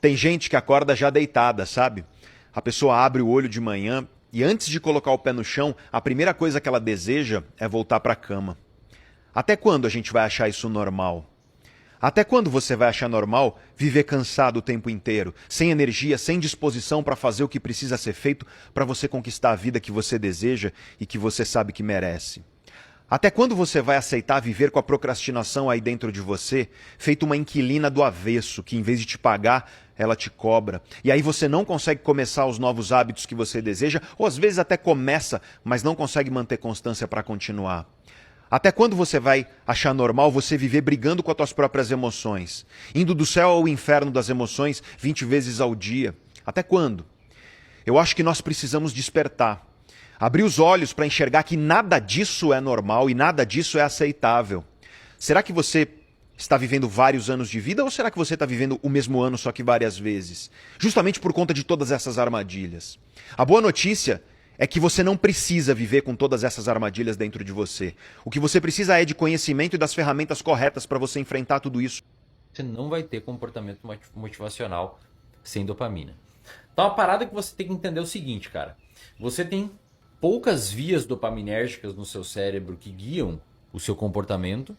Tem gente que acorda já deitada, sabe? A pessoa abre o olho de manhã e antes de colocar o pé no chão, a primeira coisa que ela deseja é voltar para a cama. Até quando a gente vai achar isso normal? Até quando você vai achar normal viver cansado o tempo inteiro, sem energia, sem disposição para fazer o que precisa ser feito para você conquistar a vida que você deseja e que você sabe que merece? Até quando você vai aceitar viver com a procrastinação aí dentro de você, feito uma inquilina do avesso, que em vez de te pagar, ela te cobra? E aí você não consegue começar os novos hábitos que você deseja, ou às vezes até começa, mas não consegue manter constância para continuar? Até quando você vai achar normal você viver brigando com as suas próprias emoções, indo do céu ao inferno das emoções 20 vezes ao dia? Até quando? Eu acho que nós precisamos despertar. Abrir os olhos para enxergar que nada disso é normal e nada disso é aceitável. Será que você está vivendo vários anos de vida ou será que você está vivendo o mesmo ano só que várias vezes? Justamente por conta de todas essas armadilhas. A boa notícia é que você não precisa viver com todas essas armadilhas dentro de você. O que você precisa é de conhecimento e das ferramentas corretas para você enfrentar tudo isso. Você não vai ter comportamento motivacional sem dopamina. Então a parada que você tem que entender é o seguinte, cara. Você tem poucas vias dopaminérgicas no seu cérebro que guiam o seu comportamento.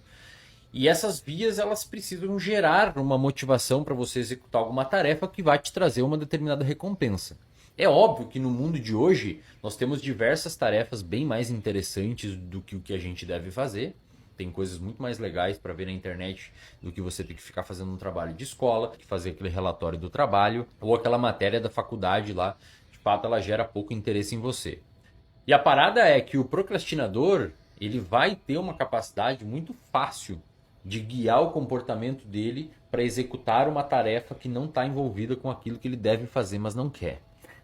E essas vias elas precisam gerar uma motivação para você executar alguma tarefa que vai te trazer uma determinada recompensa. É óbvio que no mundo de hoje nós temos diversas tarefas bem mais interessantes do que o que a gente deve fazer. Tem coisas muito mais legais para ver na internet do que você ter que ficar fazendo um trabalho de escola, fazer aquele relatório do trabalho ou aquela matéria da faculdade lá. De fato, ela gera pouco interesse em você. E a parada é que o procrastinador, ele vai ter uma capacidade muito fácil de guiar o comportamento dele para executar uma tarefa que não está envolvida com aquilo que ele deve fazer, mas não quer.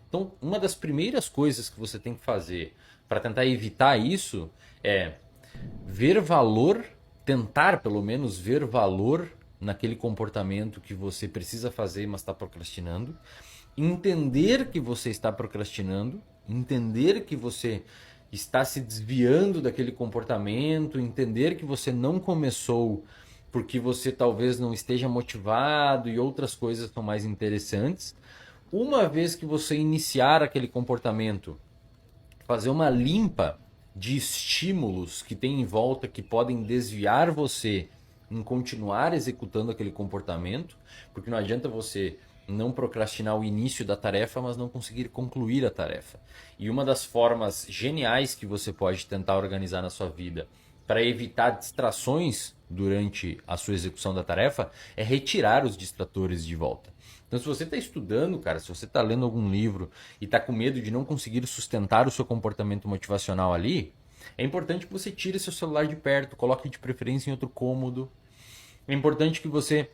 Então, uma das primeiras coisas que você tem que fazer para tentar evitar isso é ver valor, tentar pelo menos ver valor naquele comportamento que você precisa fazer, mas está procrastinando. Entender que você está procrastinando, entender que você está se desviando daquele comportamento, entender que você não começou porque você talvez não esteja motivado e outras coisas são mais interessantes. Uma vez que você iniciar aquele comportamento, fazer uma limpa de estímulos que tem em volta que podem desviar você em continuar executando aquele comportamento, porque não adianta você não procrastinar o início da tarefa, mas não conseguir concluir a tarefa. E uma das formas geniais que você pode tentar organizar na sua vida para evitar distrações durante a sua execução da tarefa é retirar os distratores de volta. Então, se você está estudando, cara, se você está lendo algum livro e está com medo de não conseguir sustentar o seu comportamento motivacional ali, é importante que você tire seu celular de perto, coloque de preferência em outro cômodo. É importante que você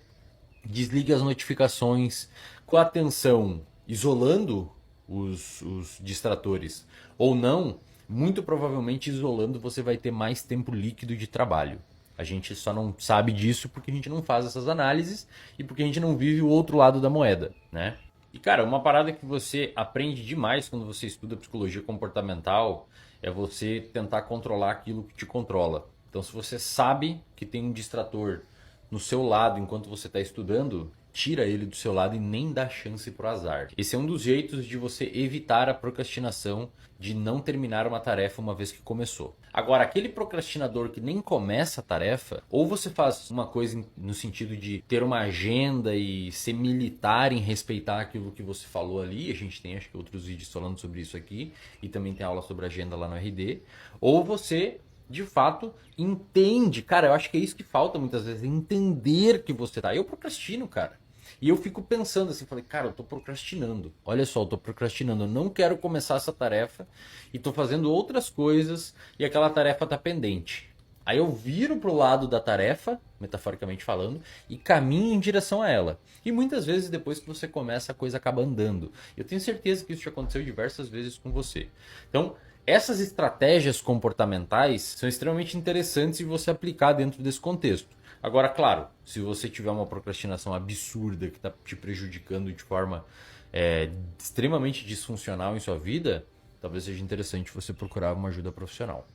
desligue as notificações com atenção, isolando os distratores. Ou não, muito provavelmente isolando você vai ter mais tempo líquido de trabalho. A gente só não sabe disso porque a gente não faz essas análises e porque a gente não vive o outro lado da moeda, né? E cara, uma parada que você aprende demais quando você estuda psicologia comportamental é você tentar controlar aquilo que te controla. Então, se você sabe que tem um distrator no seu lado enquanto você está estudando, tira ele do seu lado e nem dá chance para o azar. Esse é um dos jeitos de você evitar a procrastinação de não terminar uma tarefa uma vez que começou. Agora, aquele procrastinador que nem começa a tarefa, ou você faz uma coisa no sentido de ter uma agenda e ser militar em respeitar aquilo que você falou ali, a gente tem acho que outros vídeos falando sobre isso aqui, e também tem aula sobre agenda lá no RD, ou você de fato entende, cara, eu acho que é isso que falta muitas vezes, entender que você tá. Eu procrastino, cara. E eu fico pensando assim, falei, cara, eu tô procrastinando. Olha só, eu tô procrastinando, eu não quero começar essa tarefa e tô fazendo outras coisas e aquela tarefa tá pendente. Aí eu viro pro lado da tarefa, metaforicamente falando, e caminho em direção a ela. E muitas vezes depois que você começa a coisa acaba andando. Eu tenho certeza que isso já aconteceu diversas vezes com você. Então, essas estratégias comportamentais são extremamente interessantes de você aplicar dentro desse contexto. Agora, claro, se você tiver uma procrastinação absurda que está te prejudicando de forma extremamente disfuncional em sua vida, talvez seja interessante você procurar uma ajuda profissional.